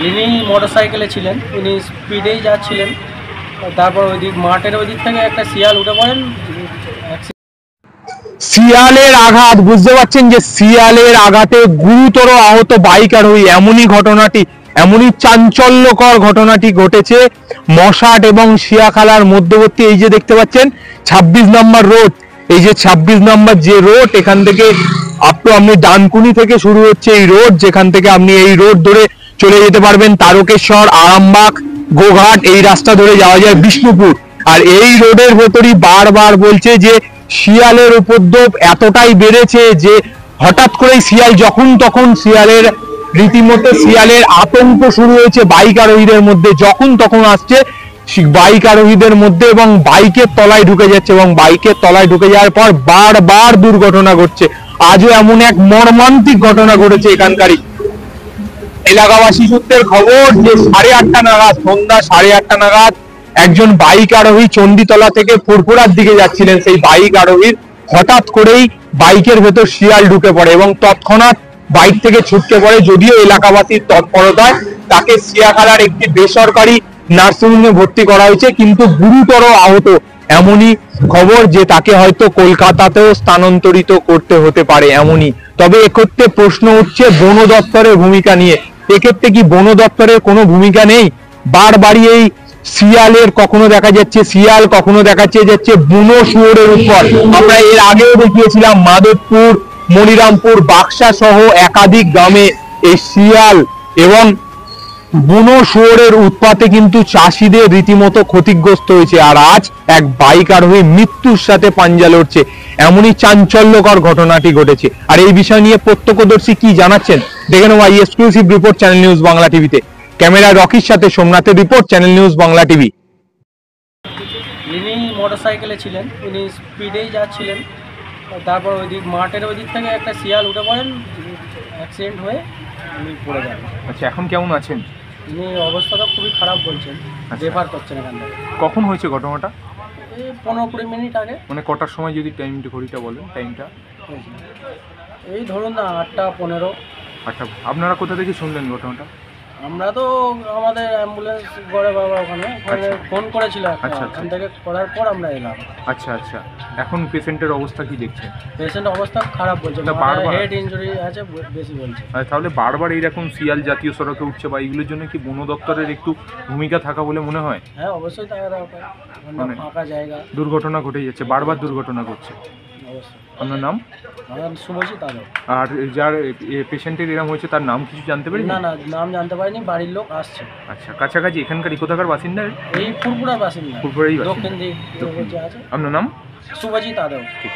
ইনি মোটরসাইকেলে ছিলেন, ইনি স্পিডেই যাচ্ছিলেন। তারপর ওই দিক মাঠের ওই দিক থেকে একটা শিয়াল উঠে পড়েন। শিয়ালের আঘাত, বুঝতে পারছেন যে শিয়ালের আঘাতে গুরুতর আহত বাইক আরোহী। এমনই চাঞ্চল্যকর ঘটনাটি ঘটেছে মশাট এবং শিয়াখালার মধ্যবর্তী এই যে দেখতে পাচ্ছেন 26 নম্বর রোড। এই যে 26 নম্বর যে রোড, এখান থেকে আপনি ডানকুনি থেকে শুরু হচ্ছে এই রোড, যেখান থেকে আপনি এই রোড ধরে চলে যেতে পারবেন তারকেশ্বর, আরামবাগ, গোঘাট, এই রাস্তা ধরে যাওয়া যায় বিষ্ণুপুর। আর এই রোডের ভেতরই বারবার বলছে যে শিয়ালের উপদ্রব এতটাই বেড়েছে যে হঠাৎ করে শিয়াল যখন তখন রীতিমতো শিয়ালের আতঙ্ক শুরু হয়েছে বাইক আরোহীদের মধ্যে। যখন তখন আসছে বাইক আরোহীদের মধ্যে এবং বাইকের তলায় ঢুকে যাচ্ছে, এবং বাইকের তলায় ঢুকে যাওয়ার পর বারবার দুর্ঘটনা ঘটছে। আজও এমন এক মর্মান্তিক ঘটনা ঘটেছে এখানকারই। এলাকাবাসী সূত্রের খবর যে সন্ধ্যা 8:30 নাগাদ একজন বাইক আরোহী চণ্ডীতলা থেকে ফুরফুরার দিকে যাচ্ছিলেন। সেই বাইক আরোহীর হঠাৎ করেই বাইকের ভেতর শিয়াল ঢুকে পড়ে এবং তৎক্ষণাৎ বাইক থেকে ছুটকে পড়ে। যদিও এলাকাবাসীর তৎপরতায় তাকে শিয়াখালার একটি বেসরকারি নার্সিংহোমে ভর্তি করা হয়েছে, কিন্তু গুরুতর আহত। এমনই খবর যে তাকে হয়তো কলকাতাতেও স্থানান্তরিত করতে হতে পারে এমনই। তবে এক্ষেত্রে প্রশ্ন উঠছে বন দপ্তরের ভূমিকা নিয়ে। এক্ষেত্রে কি বন দপ্তরের কোনো ভূমিকা নেই? বারবারই এই শিয়ালের কখনো দেখা যাচ্ছে শিয়াল, কখনো দেখা যাচ্ছে বুনো শুয়োরের উপর। আমরা এর আগেও দেখিয়েছিলাম মাধবপুর, মনিরামপুর, বাক্সা সহ একাধিক গ্রামে এই শিয়াল এবং বুনো শুয়োরের উৎপাতে কিন্তু চাষিদের রীতিমতো ক্ষতিগ্রস্ত হয়েছে। আর আজ এক বাইক আরোহী মৃত্যুর সাথে পাঞ্জা লড়ছে। এমনই চাঞ্চল্যকর ঘটনাটি ঘটেছে। আর এই বিষয় নিয়ে প্রত্যক্ষদর্শী কি জানাচ্ছেন দেখে নেওয়া এই exclusive report channel news Bangla টিভিতে। ক্যামেরা রকির সাথে সোমনাথের report, channel news Bangla TV. ইনি মোটরসাইকেলে ছিলেন, ইনি স্পিডেই যাচ্ছিলেন। তারপর ওই দিক মাঠের ওই দিক থেকে একটা শিয়াল উঠে পড়েন, অ্যাক্সিডেন্ট হয়ে উনি পড়ে যান। আচ্ছা, এখন কেমন আছেন? ইনি অবস্থাটা খুবই খারাপ বলছেন, রেফার করছেন এখান থেকে। কখন হয়েছে ঘটনাটা? এই 15-20 মিনিট আগে। মানে কটার সময় যদি ঘড়িটা বলেন টাইমটা? এই ধরুন না 8:15। আচ্ছা, আপনারা কোথা থেকে শুনলেন ঘটনাটা? আমরা তো আমাদের অ্যাম্বুলেন্স গড়ে বাবা ওখানে ফোন করেছিল, ওখান থেকে করার পর আমরা এলাম। আচ্ছা আচ্ছা, এখন পেশেন্টের অবস্থা কি দেখছেন? পেশেন্টের অবস্থা খারাপ বলছে, হেড ইনজুরি আছে বেশি বলছে। তাহলে বারবার এইরকম শিয়াল জাতীয় সড়কে উঠছে বা এইগুলোর জন্য কি বন দপ্তরের একটু ভূমিকা থাকা বলে মনে হয়? হ্যাঁ, অবশ্যই থাকা দরকার, ফাঁকা জায়গা। দুর্ঘটনা ঘটে যাচ্ছে, বারবার দুর্ঘটনা ঘটছে। আপনার নাম? শুভজিৎ আদব। আর যার পেশেন্টের এরকম হয়েছে তার নাম কিছু জানতে পারি? না, নাম জানতে পারিনি, বাড়ির লোক আসছে। আচ্ছা, কাছাকাছি এখানকার কোথাকার বাসিন্দা? এই ফুরপুরার বাসিন্দা, ফুরপুরারই বাসিন্দা। দক্ষিণ দিক আছে। আপনার নাম? শুভজিৎ আদব। ঠিক।